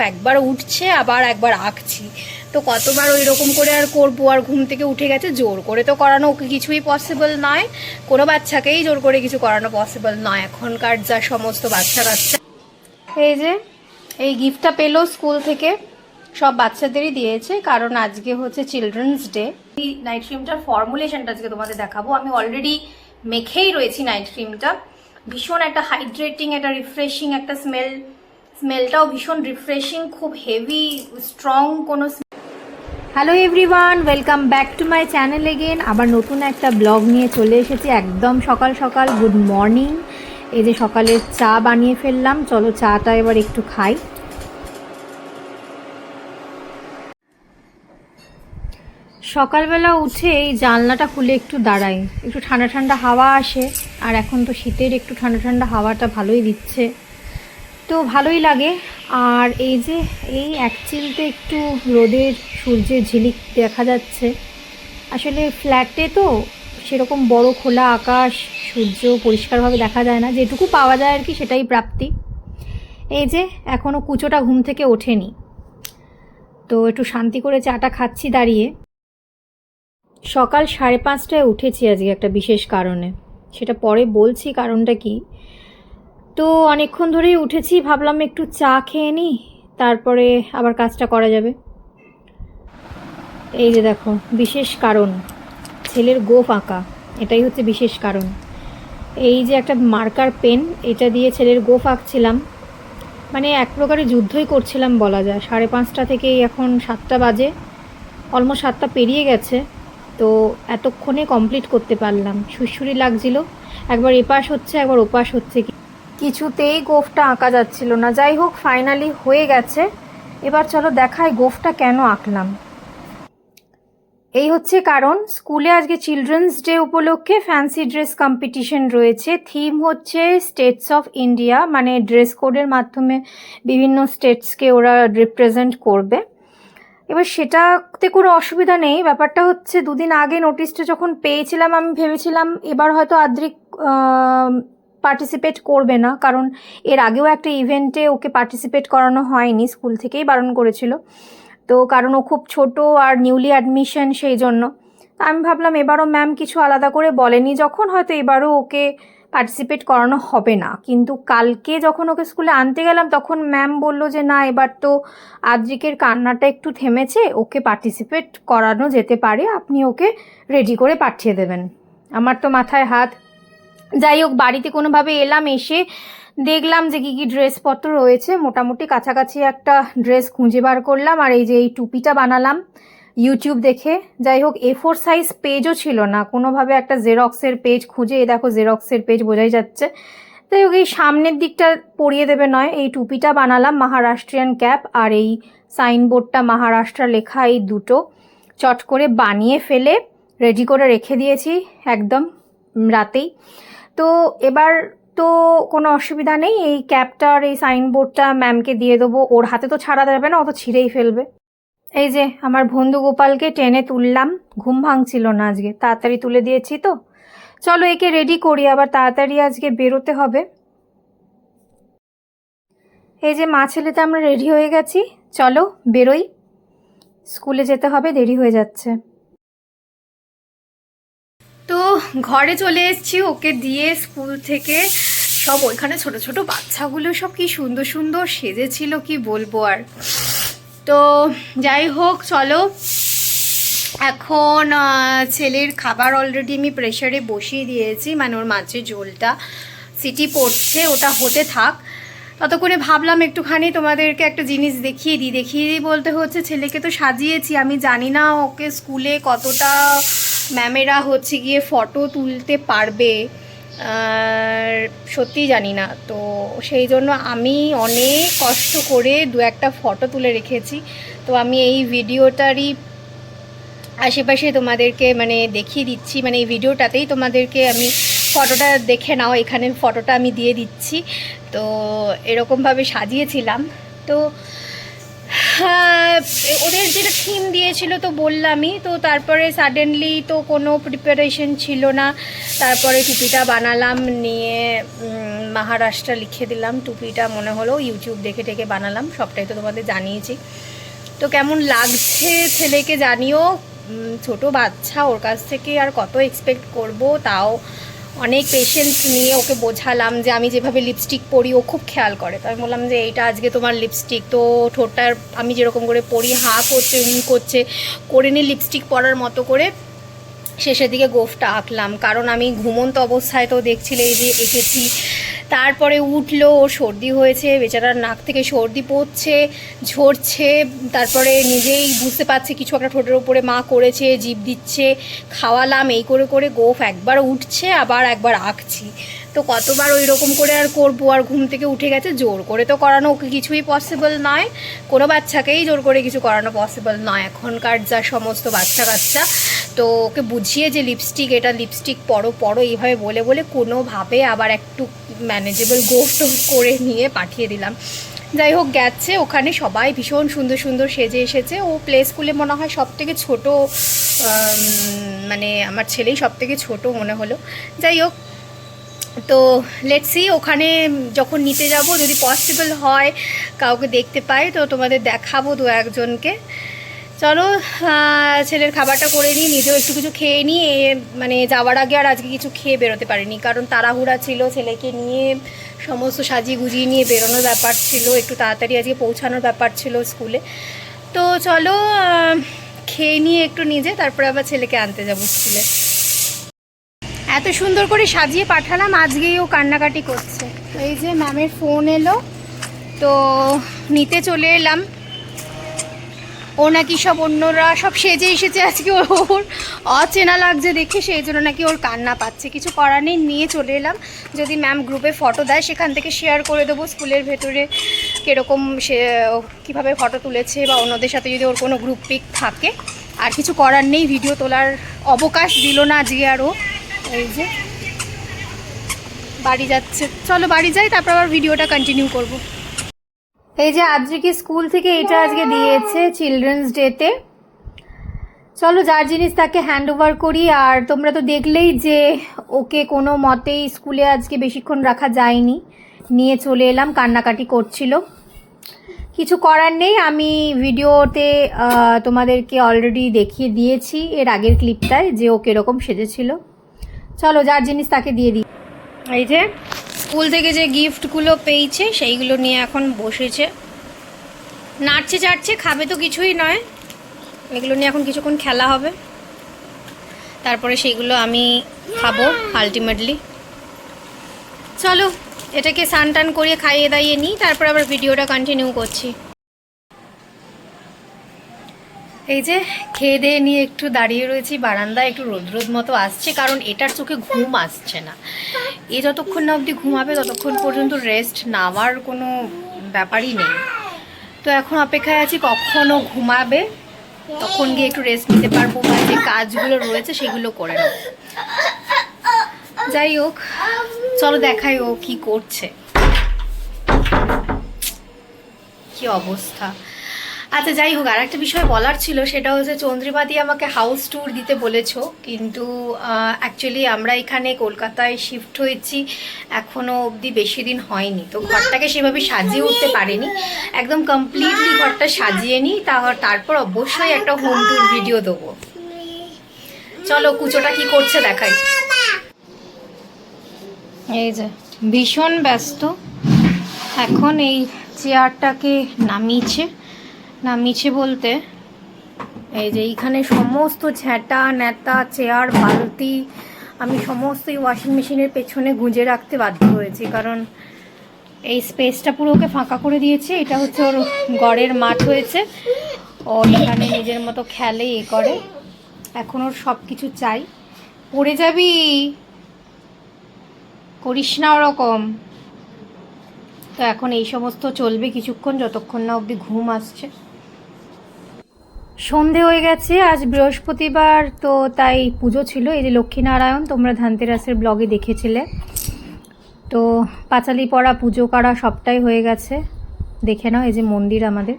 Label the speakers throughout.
Speaker 1: একবার উঠছে আবার একবার আঁকছি, তো কতবার ওই রকম করে আর করবো। আর ঘুম থেকে উঠে গেছে, জোর করে তো করানো ওকে কিছুই পসিবল নয়, কোনো বাচ্চাকেই জোর করে কিছু করানো পসিবল নয় এখনকার যা সমস্ত বাচ্চা কাচ্চা। এই যে এই গিফটটা পেলো স্কুল থেকে, সব বাচ্চাদেরই দিয়েছে, কারণ আজকে হচ্ছে চিলড্রেন্স ডে। এই নাইট ক্রিমটার ফর্মুলেশনটা আজকে তোমাদের দেখাবো। আমি অলরেডি মেখেই রয়েছি নাইট ক্রিমটা। ভীষণ একটা হাইড্রেটিং, একটা রিফ্রেশিং একটা স্মেলটাও ভীষণ রিফ্রেশিং, খুব হেভি স্ট্রং কোনো। Hello everyone, welcome back to my channel again. আবার নতুন একটা ব্লগ নিয়ে চলে এসেছি একদম সকাল সকাল। Good morning. এই যে সকালের চা বানিয়ে ফেললাম, চলো চাটা এবার একটু খাই। সকালবেলা উঠে এই জানলাটা খুলে একটু দাঁড়াই, একটু ঠান্ডা ঠান্ডা হাওয়া আসে। আর এখন তো শীতের একটু ঠান্ডা ঠান্ডা হাওয়াটা ভালোই দিচ্ছে, তো ভালোই লাগে। আর এই যে এই এক চিলতে একটু রোদের সূর্যের ঝিলিক দেখা যাচ্ছে। আসলে ফ্ল্যাটে তো সেরকম বড় খোলা আকাশ, সূর্য পরিষ্কারভাবে দেখা যায় না, যেটুকু পাওয়া যায় আর কি সেটাই প্রাপ্তি। এই যে এখনও কুচোটা ঘুম থেকে ওঠেনি, তো একটু শান্তি করে চাটা খাচ্ছি দাঁড়িয়ে। সকাল 5:30টায় উঠেছি আজকে একটা বিশেষ কারণে, সেটা পরে বলছি কারণটা কি। তো অনেকক্ষণ ধরেই উঠেছি, ভাবলাম একটু চা খেয়ে নিই, তারপরে আবার কাজটা করা যাবে। এই যে দেখো বিশেষ কারণ, ছেলের গোঁফ আঁকা, এটাই হচ্ছে বিশেষ কারণ। এই যে একটা মার্কার পেন, এটা দিয়ে ছেলের গোঁফ আঁকছিলাম, মানে এক প্রকারে যুদ্ধই করছিলাম বলা যায়। 5:30 থেকে এখন 7টা বাজে, অলমোস্ট 7টা পেরিয়ে গেছে। তো এতক্ষণে কমপ্লিট করতে পারলাম। সুরসুরি লাগছিল, একবার এপাশ হচ্ছে একবার ওপাশ হচ্ছে, কিছুতেই গোঁফটা আঁকা যাচ্ছিল না। যাই হোক ফাইনালি হয়ে গেছে। এবার চলো দেখাই গোঁফটা কেন আঁকলাম। এই হচ্ছে কারণ, স্কুলে আজকে চিলড্রেন্স ডে উপলক্ষে ফ্যান্সি ড্রেস কম্পিটিশন রয়েছে। থিম হচ্ছে স্টেটস অফ ইন্ডিয়া, মানে ড্রেস কোডের মাধ্যমে বিভিন্ন স্টেটসকে ওরা রিপ্রেজেন্ট করবে। এবার সেটাতে কোনো অসুবিধা নেই। ব্যাপারটা হচ্ছে দুদিন আগে নোটিশটা যখন পেয়েছিলাম, আমি ভেবেছিলাম এবার হয়তো আদ্রিক পার্টিসিপেট করবে না, কারণ এর আগেও একটা ইভেন্টে ওকে পার্টিসিপেট করানো হয়নি, স্কুল থেকেই বারণ করেছিল। তো কারণ ও খুব ছোট আর নিউলি অ্যাডমিশন, সেই জন্য আমি ভাবলাম এবারও ম্যাম কিছু আলাদা করে বলেনি যখন, হয়তো এবারও ওকে পার্টিসিপেট করানো হবে না। কিন্তু কালকে যখন ওকে স্কুলে আনতে গেলাম তখন ম্যাম বলল যে না, এবার তো আদ্রিকের কান্নাটা একটু থেমেছে, ওকে পার্টিসিপেট করানো যেতে পারে, আপনি ওকে রেডি করে পাঠিয়ে দেবেন। আমার তো মাথায় হাত। যাই হোক বাড়িতে কোনোভাবে এলাম, এসে দেখলাম যে কী কী ড্রেসপত্র রয়েছে। মোটামুটি কাছাকাছি একটা ড্রেস খুঁজে বার করলাম, আর এই যে এই টুপিটা বানালাম ইউটিউব দেখে। যাই হোক A4 সাইজ পেজও ছিল না, কোনোভাবে একটা জেরক্সের পেজ খুঁজে, এই দেখো জেরক্সের পেজ বোঝাই যাচ্ছে। যাই হোক এই সামনের দিকটা পরিয়ে দেবে নয়, এই টুপিটা বানালাম, মহারাষ্ট্রিয়ান ক্যাপ, আর এই সাইনবোর্ডটা মহারাষ্ট্র লেখা, এই দুটো চট করে বানিয়ে ফেলে রেডি করে রেখে দিয়েছি একদম রাতেই। তো এবার তো কোনো অসুবিধা নেই, এই ক্যাপটা আর এই সাইনবোর্ডটা ম্যামকে দিয়ে দেবো, ওর হাতে তো ছাড়া যাবে না, ও তো ছিঁড়েই ফেলবে। এই যে আমার বন্ধু গোপালকে টেনে তুললাম, ঘুম ভাঙছিল না আজকে, তাড়াতাড়ি তুলে দিয়েছি। তো চলো একে রেডি করি, আবার তাড়াতাড়ি আজকে বেরোতে হবে। এই যে মা ছেলেতে আমরা রেডি হয়ে গেছি, চলো বেরোই, স্কুলে যেতে হবে, দেরি হয়ে যাচ্ছে। তো ঘরে চলে এসেছি ওকে দিয়ে স্কুল থেকে। সব ওইখানে ছোট ছোট বাচ্চাগুলো সব কি সুন্দর সুন্দর সেজেছিল, কি বলবো আর। তো যাই হোক চলো, এখন ছেলের খাবার অলরেডি আমি প্রেশারে বসিয়ে দিয়েছি, মানে ওর মাছের ঝোলটা সিটি পড়ছে, ওটা হতে থাক। ততক্ষণে ভাবলাম একটুখানি তোমাদেরকে একটা জিনিস দেখিয়ে দিই বলতে হচ্ছে ছেলেকে তো সাজিয়েছি, আমি জানি না ওকে স্কুলে কতটা ম্যামেরা হচ্ছে গিয়ে ফটো তুলতে পারবে, সত্যিই জানি না। তো সেই জন্য আমি অনেক কষ্ট করে দু একটা ফটো তুলে রেখেছি। তো আমি এই ভিডিওটারই আশেপাশে তোমাদেরকে মানে দেখিয়ে দিচ্ছি, মানে এই ভিডিওটাতেই তোমাদেরকে আমি ফটোটা দেখে নাও, এখানে ফটোটা আমি দিয়ে দিচ্ছি। তো এরকমভাবে সাজিয়েছিলাম। তো ওদের যেটা থিম দিয়েছিল তো বললামই তো, তারপরে সাডেনলি তো কোনো প্রিপারেশন ছিল না, তারপরে টুপিটা বানালাম, নিয়ে মহারাষ্ট্র লিখে দিলাম। টুপিটা মনে হলো ইউটিউব দেখে টেকে বানালাম, সবটাই তো তোমাদের জানিয়েছি। তো কেমন লাগছে ছেলেকে জানিও, ছোট বাচ্চা, ওর কাছ থেকে আর কত এক্সপেক্ট করব। তাও অনেক পেশেন্স নিয়ে ওকে বোঝালাম যে আমি যেভাবে লিপস্টিক পরি ও খুব খেয়াল করে। তো আমি বললাম যে এইটা আজকে তোমার লিপস্টিক, তো ঠোঁটটার আমি যেরকম করে পরি হাঁ করছে করছে করে নিয়ে লিপস্টিক পরার মতো করে শেষের দিকে গোফটা আঁকলাম। কারণ আমি ঘুমন্ত অবস্থায় তো দেখছিলে এই যে এঁকেছি। তারপরে উঠলো, ওর সর্দি হয়েছে, বেচারার নাক থেকে সর্দি পড়ছে, ঝরছে, তারপরে নিজেই বুঝতে পারছে কিছু একটা ঠোঁটের উপরে মা করেছে, জিভ দিচ্ছে, খাওয়ালাম, এই করে করে গোফ একবার উঠছে আবার একবার আঁকছি। তো কতবার ওই রকম করে আর করবো, আর ঘুম থেকে উঠে গেছে, জোর করে তো করানো ওকে কিছুই পসিবল নয়, কোনো বাচ্চাকেই জোর করে কিছু করানো পসিবল নয় এখনকার যা সমস্ত বাচ্চা কাচ্চা। তো ওকে বুঝিয়ে যে লিপস্টিক, এটা লিপস্টিক পরো পরো এইভাবে বলে বলে কোনোভাবে আবার একটু ম্যানেজেবল গোফ টোফ করে নিয়ে পাঠিয়ে দিলাম। যাই হোক, গেছে, ওখানে সবাই ভীষণ সুন্দর সুন্দর সেজে এসেছে। ও প্লে স্কুলে মনে হয় সব থেকে ছোটো, মানে আমার ছেলেই সব থেকে ছোটো মনে হলো। যাই হোক, তো লেটস সি, ওখানে যখন নিতে যাব যদি পসিবল হয় কাউকে দেখতে পাই তো তোমাদের দেখাবো দু একজনকে। চলো ছেলের খাবারটা করে নিই, নিজেও একটু কিছু খেয়ে নিই। মানে যাওয়ার আগে আর আজকে কিছু খেয়ে বেরোতে পারিনি, কারণ তাড়াহুড়া ছিল, ছেলেকে নিয়ে সমস্ত সাজিয়ে গুজিয়ে নিয়ে বেরোনোর ব্যাপার ছিল, একটু তাড়াতাড়ি আজকে পৌঁছানোর ব্যাপার ছিল স্কুলে। তো চলো খেয়ে নিয়ে একটু নিজে, তারপরে আবার ছেলেকে আনতে যাবো স্কুলে। এত সুন্দর করে সাজিয়ে পাঠালাম, আজকেই ও কান্নাকাটি করছে। এই যে ম্যামের ফোন এলো, তো নিতে চলে এলাম। ও নাকি সব অন্যরা সব সেজে এসেছে, আজকে ওর অচেনা লাগছে দেখে, সেই জন্য নাকি ওর কান্না পাচ্ছে। কিছু করার নেই, নিয়ে চলে এলাম। যদি ম্যাম গ্রুপে ফটো দেয় সেখান থেকে শেয়ার করে দেবো স্কুলের ভেতরে কীরকম সে কীভাবে ফটো তুলেছে, বা অন্যদের সাথে যদি ওর কোনো গ্রুপ পিক থাকে। আর কিছু করার নেই, ভিডিও তোলার অবকাশ দিল না আজকে আরও। এই যে বাড়ি যাচ্ছে, চলো বাড়ি যাই, তারপর আবার ভিডিওটা কন্টিনিউ করব। এই যে আজকে স্কুল থেকে এটা আজকে দিয়েছে চিলড্রেন্স ডেতে। চলো যার জিনিস তাকে হ্যান্ড ওভার করি। আর তোমরা তো দেখলেই যে ওকে কোনো মতেই স্কুলে আজকে বেশিক্ষণ রাখা যায়নি, নিয়ে চলে এলাম, কান্নাকাটি করছিল। কিছু করার নেই, আমি ভিডিওতে তোমাদেরকে অলরেডি দেখিয়ে দিয়েছি এর আগের ক্লিপটায় যে ও কীরকম সেজেছিল। চলো যার জিনিস তাকে দিয়ে দিই। এই যে স্কুল থেকে যে গিফটগুলো পেয়েছে সেইগুলো নিয়ে এখন বসেছে, নাচছে চাটছে, খাবে তো কিছুই নয়, এগুলো নিয়ে এখন কিছুক্ষণ খেলা হবে, তারপরে সেইগুলো আমি খাবো আলটিমেটলি। চলো এটাকে স্নান টান করিয়ে খাইয়ে দাইয়ে নিই, তারপর আবার ভিডিওটা কন্টিনিউ করছি। এই যে খেয়ে দিয়ে নিয়ে একটু দাঁড়িয়ে রয়েছি বারান্দায়, একটু রোদ রোদ মতো আসছে, কারণ এটার চোখে ঘুম আসছে না। এ যতক্ষণ না অবধি ঘুমাবে ততক্ষণ পর্যন্ত রেস্ট নেওয়ার কোনো ব্যাপারই নেই। তো এখন অপেক্ষায় আছি কখনো ঘুমাবে, তখন গিয়ে একটু রেস্ট নিতে পারবো, বা যে কাজগুলো রয়েছে সেগুলো করে নেব। যাই হোক, চলো দেখাই ও কি করছে, কি অবস্থা। আচ্ছা যাই হোক, আর একটা বিষয় বলার ছিল, সেটা হচ্ছে চন্দ্রিমাদি আমাকে হাউস ট্যুর দিতে বলেছো, কিন্তু অ্যাকচুয়ালি আমরা এখানে কলকাতায় শিফট হয়েছি এখনও অবধি বেশি দিন হয়নি, তো ঘরটাকে সেভাবে সাজিয়ে উঠতে পারিনি। একদম কমপ্লিটলি ঘরটা সাজিয়ে নিই, তারপর অবশ্যই একটা হোম ট্যুর ভিডিও দেবো। চলো কুচোটা কি করছে দেখাই। এই যে ভীষণ ব্যস্ত এখন, এই চেয়ারটাকে নামিয়েছে বলতে এই যে এইখানে সমস্ত ঝ্যাঁটা ন্যাতা চেয়ার বালতি আমি সমস্তই ওয়াশিং মেশিনের পেছনে গুঁজে রাখতে বাধ্য হয়েছি, কারণ এই স্পেসটা পুরো ওকে ফাঁকা করে দিয়েছে। এটা হচ্ছে ওর গড়ের মাঠ হয়েছে, ও এখানে নিজের মতো খেলে এ করে। এখন ওর সব কিছু চাই। পড়ে যাবি, করিস না ওরকম। তো এখন এই সমস্ত চলবে কিছুক্ষণ, যতক্ষণ না অবধি ঘুম আসছে। সন্ধে হয়ে গেছে, আজ বৃহস্পতিবার, তো তাই পুজো ছিল। এই যে লক্ষ্মীনারায়ণ, তোমরা ধানতেরাসের ব্লগে দেখেছিলে। তো পাঁচালি পড়া, পুজো করা সবটাই হয়ে গেছে, দেখে নাও। এই যে মন্দির আমাদের,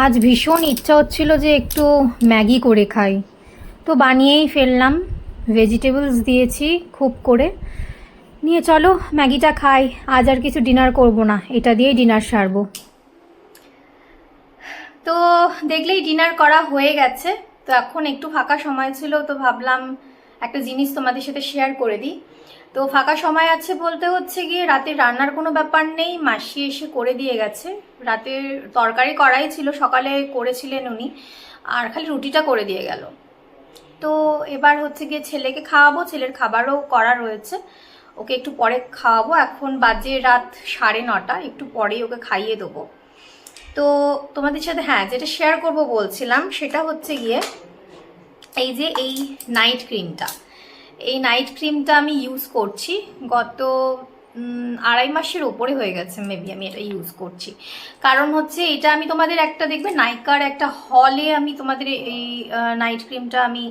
Speaker 1: আজ ভীষণ ইচ্ছা হচ্ছিল যে একটু ম্যাগি করে খাই, তো বানিয়েই ফেললাম। ভেজিটেবলস দিয়েছি খুব করে, নিয়ে চলো ম্যাগিটা খাই। আজ আর কিছু ডিনার করব না, এটা দিয়েই ডিনার সারবো। তো দেখলেই ডিনার করা হয়ে গেছে। তো এখন একটু ফাঁকা সময় ছিল, তো ভাবলাম একটা জিনিস তোমাদের সাথে শেয়ার করে দিই। তো ফাঁকা সময় আছে বলতে হচ্ছে গিয়ে রাতে রান্নার কোনো ব্যাপার নেই, মাসি এসে করে দিয়ে গেছে। রাতের তরকারি করাই ছিল, সকালে করেছিলেন উনি, আর খালি রুটিটা করে দিয়ে গেল। তো এবার হচ্ছে গিয়ে ছেলেকে খাওয়াবো, ছেলের খাবারও করা রয়েছে, ওকে একটু পরে খাওয়াবো। এখন বাজে রাত 9:30, একটু পরেই ওকে খাইয়ে দেবো। তো তোমাদের সাথে হ্যাঁ যেটা শেয়ার করব বলছিলাম সেটা হচ্ছে গিয়ে এই যে এই নাইট ক্রিমটা। এই নাইট ক্রিমটা আমি ইউজ করছি গত 2.5 মাসের ওপরে হয়ে গেছে মেবি আমি এটা ইউজ করছি। কারণ হচ্ছে এটা আমি তোমাদের একটা দেখবে নাইকার একটা হলে আমি তোমাদের এই নাইট ক্রিমটা আমি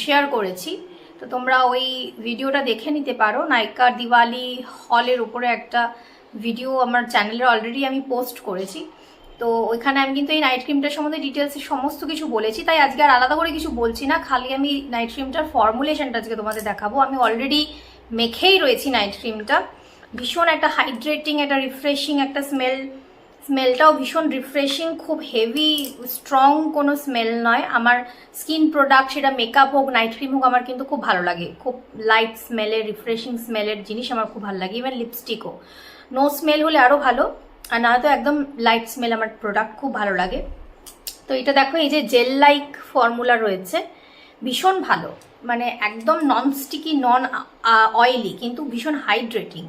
Speaker 1: শেয়ার করেছি, তো তোমরা ওই ভিডিওটা দেখে নিতে পারো। নাইকার দিওয়ালি হলের উপরে একটা ভিডিও আমার চ্যানেলে অলরেডি আমি পোস্ট করেছি। তো ওইখানে আমি কিন্তু এই নাইট ক্রিমটার সম্বন্ধে ডিটেলসে সমস্ত কিছু বলেছি, তাই আজকে আর আলাদা করে কিছু বলছি না, খালি আমি নাইট ক্রিমটার ফর্মুলেশনটা আজকে তোমাদের দেখাবো। আমি অলরেডি মেখেই রয়েছি নাইট ক্রিমটা। ভীষণ একটা হাইড্রেটিং, একটা রিফ্রেশিং একটা স্মেলটাও ভীষণ রিফ্রেশিং, খুব হেভি স্ট্রং কোনো স্মেল নয়। আমার স্কিন প্রোডাক্ট সেটা মেকআপ হোক নাইট ক্রিম হোক আমার কিন্তু খুব ভালো লাগে। খুব লাইট স্মেলের রিফ্রেশিং স্মেলের জিনিস আমার খুব ভালো লাগে। ইভেন লিপস্টিকও নো স্মেল হলে আরও ভালো, আর না তো একদম লাইট স্মেল আমার প্রোডাক্ট খুব ভালো লাগে। তো এটা দেখো এই যে জেল লাইক ফর্মুলা রয়েছে, ভীষণ ভালো, মানে একদম নন স্টিকি, নন অয়েলি, কিন্তু ভীষণ হাইড্রেটিং,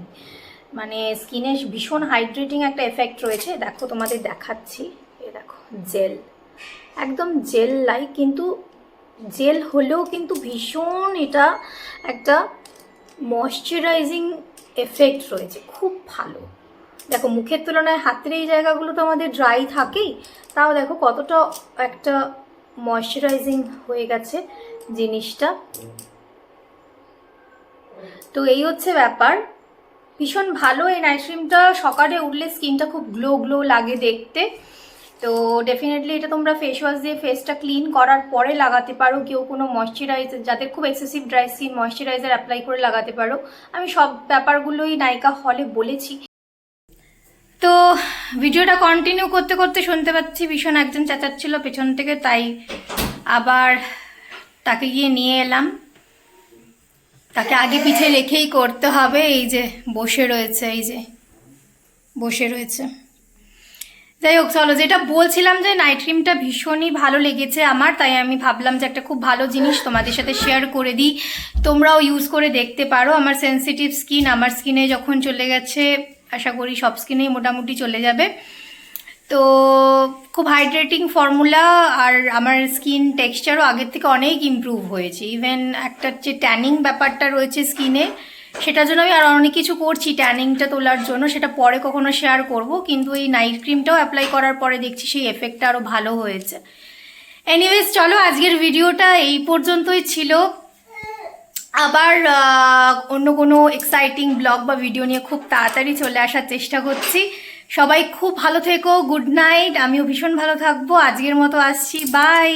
Speaker 1: মানে স্কিনে ভীষণ হাইড্রেটিং একটা এফেক্ট রয়েছে। দেখো তোমাদের দেখাচ্ছি, এ দেখো জেল, একদম জেল লাইক, কিন্তু জেল হলেও কিন্তু ভীষণ এটা একটা ময়শ্চারাইজিং এফেক্ট রয়েছে, খুব ভালো। দেখো মুখের তুলনায় হাতের এই জায়গাগুলো তো আমাদের ড্রাই থাকেই, তাও দেখো কতটা একটা ময়শ্চারাইজিং হয়ে গেছে জিনিসটা। তো এই হচ্ছে ব্যাপার, ভীষণ ভালো এই নাইট ক্রিমটা। সকালে উঠলে স্কিনটা খুব গ্লো গ্লো লাগে দেখতে। তো ডেফিনেটলি এটা তোমরা ফেস ওয়াশ দিয়ে ফেসটা ক্লিন করার পরে লাগাতে পারো। কেউ কোনো ময়শ্চারাইজার, যাদের খুব excessive dry skin, moisturiser apply করে লাগাতে পারো। আমি সব ব্যাপারগুলোই নাইকা হলে বলেছি। তো ভিডিওটা কন্টিনিউ করতে করতে শুনতে পাচ্ছি ভীষণ একজন চেঁচাচ্ছিল পেছন থেকে, তাই আবার তাকে গিয়ে নিয়ে এলাম। তাকে আগে পিছে রেখেই করতে হবে। এই যে বসে রয়েছে, এই যে বসে রয়েছে। যাই হোক চলো, যেটা বলছিলাম যে নাইট ক্রিমটা ভীষণই ভালো লেগেছে আমার, তাই আমি ভাবলাম যে একটা খুব ভালো জিনিস তোমাদের সাথে শেয়ার করে দিই, তোমরাও ইউজ করে দেখতে পারো। আমার সেন্সিটিভ স্কিন, আমার স্কিনে যখন চলে গেছে, আশা করি সব স্কিনেই মোটামুটি চলে যাবে। তো খুব হাইড্রেটিং ফর্মুলা, আর আমার স্কিন টেক্সচারও আগের থেকে অনেক ইমপ্রুভ হয়েছে। ইভেন একটা যে ট্যানিং ব্যাপারটা রয়েছে স্কিনে, সেটার জন্য আমি আর অনেক কিছু করছি ট্যানিংটা তোলার জন্য, সেটা পরে কখনো শেয়ার করব। কিন্তু এই নাইট ক্রিমটাও অ্যাপ্লাই করার পরে দেখছি সেই এফেক্টটা আরও ভালো হয়েছে। এনিওয়েজ চলো, আজকের ভিডিওটা এই পর্যন্তই ছিল। আবার অন্য কোনো এক্সাইটিং ব্লগ বা ভিডিও নিয়ে খুব তাড়াতাড়ি চলে আসার চেষ্টা করছি। সবাই খুব ভালো থেকো, গুড নাইট। আমিও ভীষণ ভালো থাকবো। আজকের মতো আসছি, বাই।